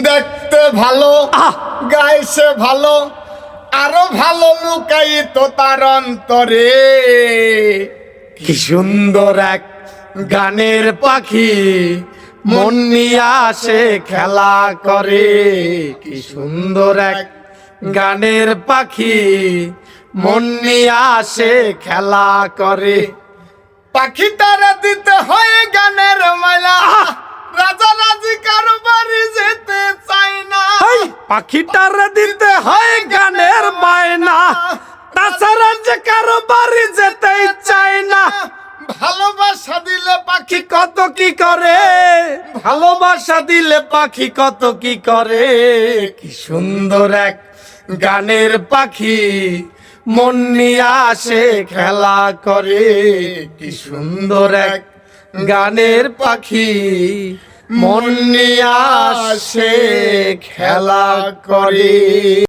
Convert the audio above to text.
দেখতে ভালো গাইছে ভালো আরো ভালো লুকায়িত তার অন্তরে কি সুন্দর এক গানের পাখি মন নিয়ে আসে খেলা করে কি সুন্দর এক গানের পাখি মন নিয়ে আসে খেলা করে পাখিটারে দিতে হয় গানের মালা রাজা রাজি কারো বাড়ি যেতে চাই না পাখিটারে দিতে হয় গানের বায়না তাছাড়া যে কারো বাড়ি যেতে চায় না ভালোবাসা দিলে পাখি কত কি করে ভালোবাসা দিলে পাখি কত কি করে কি সুন্দর এক গানের পাখি মন নিয়ে আসে খেলা করে কি সুন্দর এক গানের পাখি মন নিয়ে আসে খেলা করে।